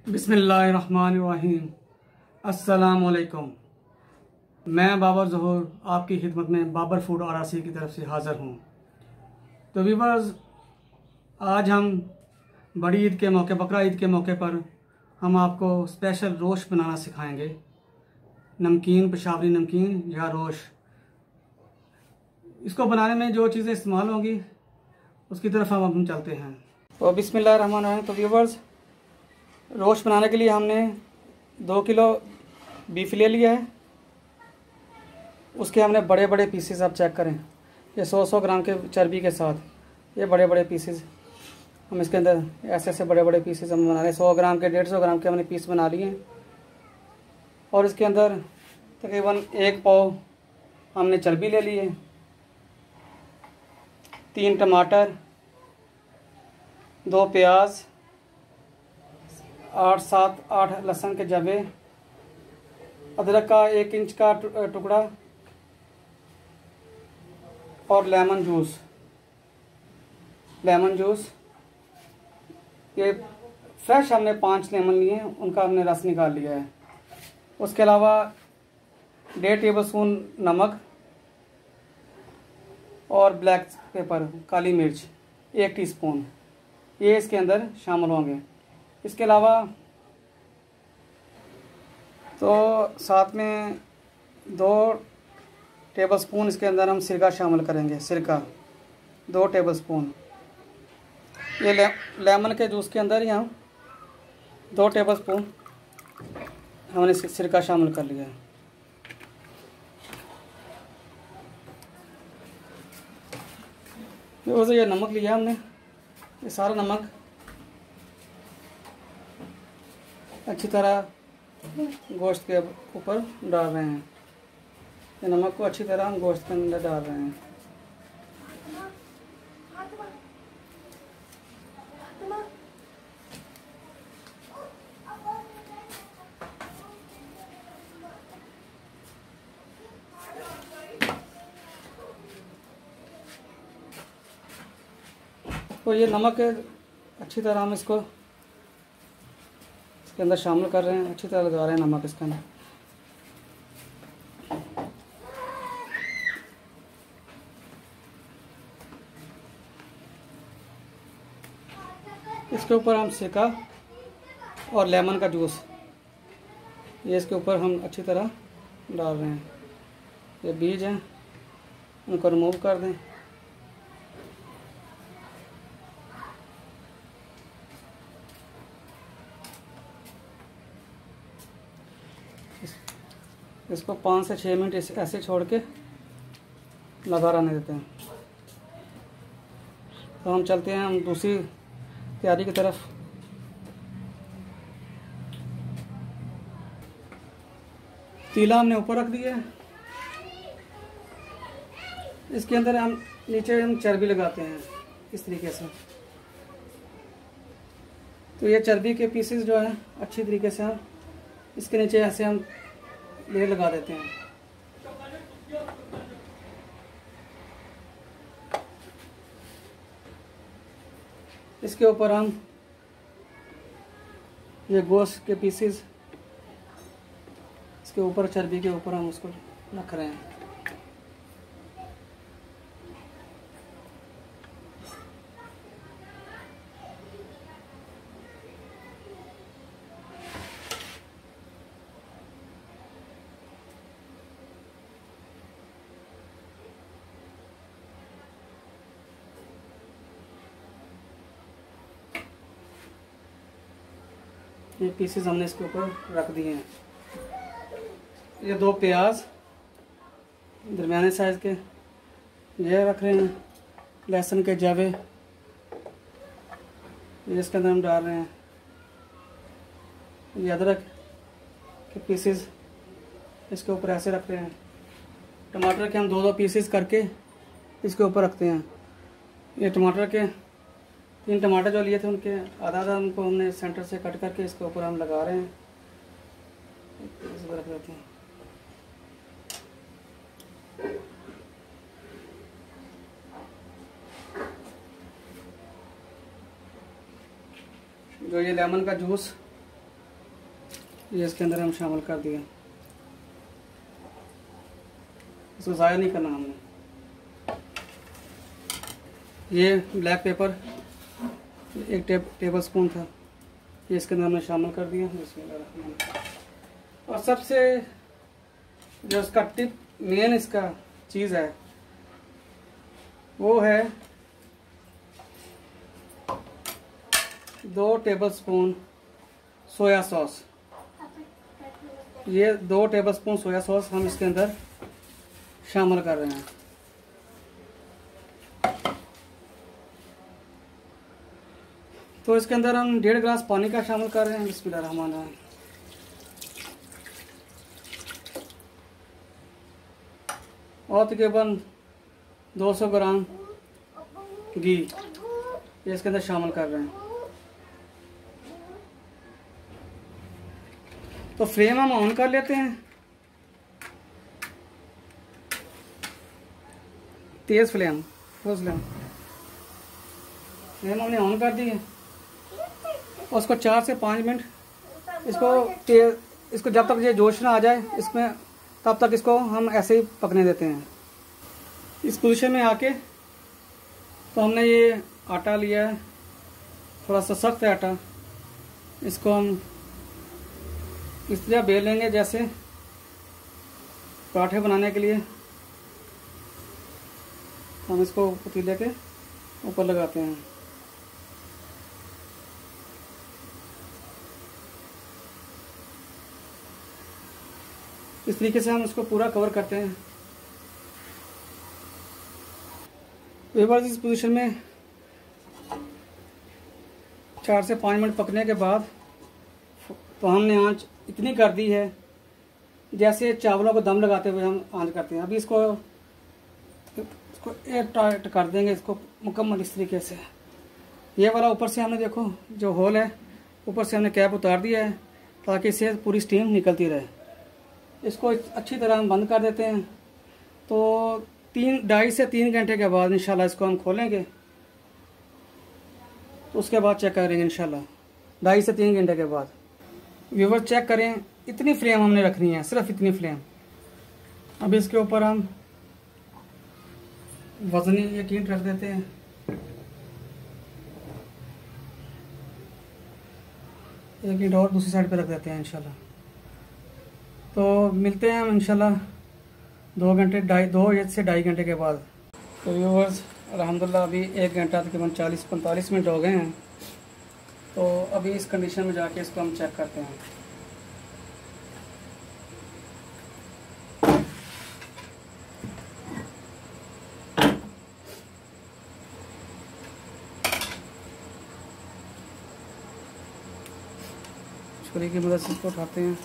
बिस्मिल्लाहिर्रहमानिर्रहीम। अस्सलामुअलैकुम। मैं बाबर ज़हूर आपकी खिदमत में बाबर फूड आरासी की तरफ से हाज़िर हूँ। तो व्यूअर्स, आज हम बड़ी ईद के मौके, बकरा ईद के मौके पर हम आपको स्पेशल रोश बनाना सिखाएंगे। नमकीन, पेशावरी नमकीन या रोश। इसको बनाने में जो चीज़ें इस्तेमाल होंगी उसकी तरफ हम चलते हैं। तो बिस्मिल्लाहिर्रहमानिर्रहीम। तो व्यूअर्स, रोश बनाने के लिए हमने 2 किलो बीफ ले लिया है। उसके हमने बड़े बड़े पीसेस, आप चेक करें, ये 100 ग्राम के चर्बी के साथ ये बड़े बड़े पीसेस हम इसके अंदर ऐसे ऐसे बड़े बड़े पीसेस हम बना रहे हैं। 100 ग्राम के 150 ग्राम के हमने पीस बना लिए हैं। और इसके अंदर तकरीबन 1 पाव हमने चर्बी ले ली है, 3 टमाटर, 2 प्याज, 8 लहसुन के जबे, अदरक का 1 इंच का टुकड़ा और लेमन जूस। ये फ्रेश हमने 5 लेमन लिए हैं, उनका हमने रस निकाल लिया है। उसके अलावा 1.5 टेबलस्पून नमक और ब्लैक पेपर, काली मिर्च 1 टीस्पून, ये इसके अंदर शामिल होंगे। इसके अलावा तो साथ में 2 टेबलस्पून इसके अंदर हम सिरका शामिल करेंगे। सिरका 2 टेबलस्पून। ये लेमन के जूस के अंदर ही हम 2 टेबलस्पून हमने सिरका शामिल कर लिया है। ये नमक लिया हमने, ये सारा नमक अच्छी तरह गोश्त के ऊपर डाल रहे हैं। ये नमक को अच्छी तरह हम गोश्त के अंदर डाल रहे हैं। तो ये नमक अच्छी तरह हम इसको इसके अंदर शामिल कर रहे हैं, अच्छी तरह लगा रहे हैं नमक इसके अंदर। इसके ऊपर हम सिरका और लेमन का जूस ये इसके ऊपर हम अच्छी तरह डाल रहे हैं। ये बीज हैं, उनको रिमूव कर दें। इसको 5 से 6 मिनट ऐसे छोड़ के लगा रहने देते हैं। तो हम चलते हैं हम दूसरी तैयारी की तरफ। तीला हमने ऊपर रख दिया है। इसके अंदर हम नीचे हम चर्बी लगाते हैं इस तरीके से। तो ये चर्बी के पीसेस जो है अच्छी तरीके से हम इसके नीचे ऐसे हम लेयर लगा देते हैं। इसके ऊपर हम ये गोश्त के पीसेस इसके ऊपर, चर्बी के ऊपर हम उसको रख रहे हैं। ये पीसेस हमने इसके ऊपर रख दिए हैं। ये 2 प्याज दरमियाने साइज़ के ये रख रहे हैं। लहसुन के जवे ये इसके अंदर हम डाल रहे हैं। ये अदरक के पीसेस इसके ऊपर ऐसे रख रहे हैं। टमाटर के हम 2-2 पीसेस करके इसके ऊपर रखते हैं। ये टमाटर के 3 टमाटर जो लिए थे उनके आधा उनको हमने सेंटर से कट करके इसके ऊपर हम लगा रहे हैं। रख देते हैं। जो ये लेमन का जूस ये इसके अंदर हम शामिल कर दिए। इसको ज़ाया नहीं करना हमने। ये ब्लैक पेपर 1 टेबल स्पून था, ये इसके अंदर हमने शामिल कर दिया। और सबसे जो इसका टिप मेन इसका चीज़ है वो है 2 टेबल स्पून सोया सॉस। ये 2 टेबल स्पून सोया सॉस हम इसके अंदर शामिल कर रहे हैं। तो इसके अंदर हम 1.5 गिलास पानी का शामिल कर रहे हैं। बिस्मिल्लाहिर्रहमानिर्रहीम। और तकरीबन 200 ग्राम घी ये इसके अंदर शामिल कर रहे हैं। तो फ्लेम हम ऑन कर लेते हैं, तेज़ फ्लेम, फुल फ्लेम। फ्लेम हमने ऑन कर दी है और उसको 4 से 5 मिनट इसको जब तक ये जोश ना आ जाए इसमें, तब तक इसको हम ऐसे ही पकने देते हैं। इस पोजीशन में आके तो हमने ये आटा लिया है, थोड़ा सा सख्त है आटा। इसको हम इस तरह बेल लेंगे जैसे पराठे बनाने के लिए। हम इसको पतीले के ऊपर लगाते हैं। इस तरीके से हम इसको पूरा कवर करते हैं। एक बार इस पोजीशन में 4 से 5 मिनट पकने के बाद तो हमने आंच इतनी कर दी है जैसे चावलों को दम लगाते हुए हम आंच करते हैं। अभी इसको एयर टाइट कर देंगे इसको मुकम्मल इस तरीके से। ये वाला ऊपर से हमने देखो जो होल है ऊपर से हमने कैप उतार दिया है ताकि इससे पूरी स्टीम निकलती रहे। इसको अच्छी तरह हम बंद कर देते हैं। तो 2.5 से 3 घंटे के बाद इंशाल्लाह इसको हम खोलेंगे, तो उसके बाद चेक करेंगे इंशाल्लाह 2.5 से 3 घंटे के बाद। व्यूवर चेक करें, इतनी फ्लेम हमने रखनी है, सिर्फ इतनी फ्लेम। अब इसके ऊपर हम वजनी एक ईंट रख देते हैं। एक ईंट और दूसरी साइड पे रख देते हैं इंशाल्लाह। तो मिलते हैं हम इंशाल्लाह 2 से 2.5 घंटे के बाद। तो व्यूवर्स अल्हम्दुलिल्लाह अभी 1 घंटा तकरीबन 40-45 मिनट हो गए हैं। तो अभी इस कंडीशन में जाके इसको हम चेक करते हैं। छुरी की मदद से इसको उठाते हैं।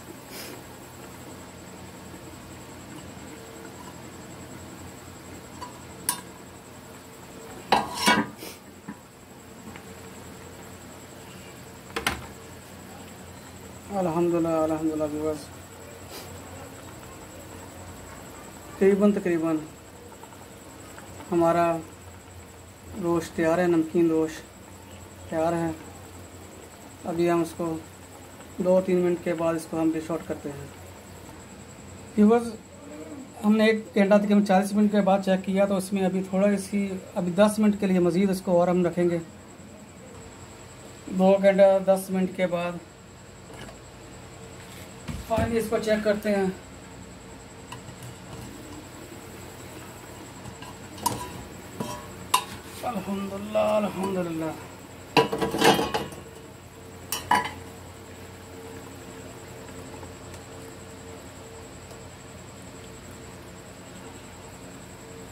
अल्हम्दुलिल्लाह अल्हम्दुलिल्लाह व्यूअर्स तकरीबन हमारा रोश तैयार है, नमकीन रोश तैयार है। अभी हम इसको 2-3 मिनट के बाद इसको हम डिश आउट करते हैं। व्यूअर्स हमने 1 घंटा तकरीबन 40 मिनट के बाद चेक किया तो इसमें अभी थोड़ा सी अभी 10 मिनट के लिए मज़ीद इसको और हम रखेंगे। 2 घंटा 10 मिनट के बाद फाइनली इसको चेक करते हैं। अल्हम्दुलिल्लाह अल्हम्दुलिल्लाह।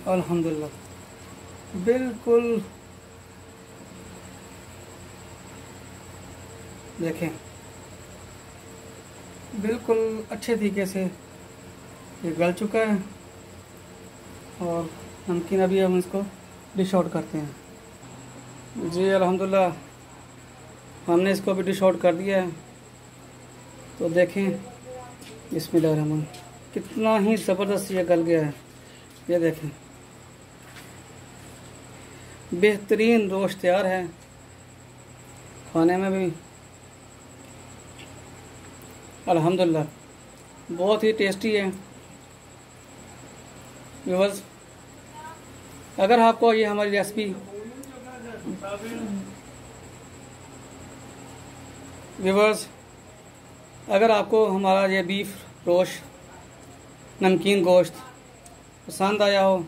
अल्हम्दुलिल्लाह बिल्कुल देखें, बिल्कुल अच्छे तरीके से ये गल चुका है। और नमकीन अभी हम इसको डिश आउट करते हैं। जी अल्हम्दुलिल्लाह हमने इसको भी डिश आउट कर दिया है। तो देखें बिस्मिल्लाहिर्रहमान कितना ही ज़बरदस्त ये गल गया है। ये देखें बेहतरीन रोस्ट तैयार है, खाने में भी अल्हम्दुलिल्लाह बहुत ही टेस्टी है। व्यूअर्स, अगर आपको ये हमारी रेसिपी व्यूअर्स अगर आपको हमारा ये बीफ रोस्ट नमकीन गोश्त पसंद आया हो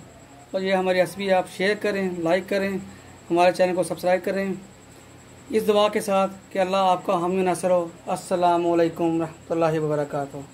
और ये हमारी रेसिपी आप शेयर करें, लाइक करें, हमारे चैनल को सब्सक्राइब करें, इस दुआ के साथ कि अल्लाह आपका हामी नासर हो। अस्सलामु अलैकुम रहमतुल्लाहि व बरकातुहू।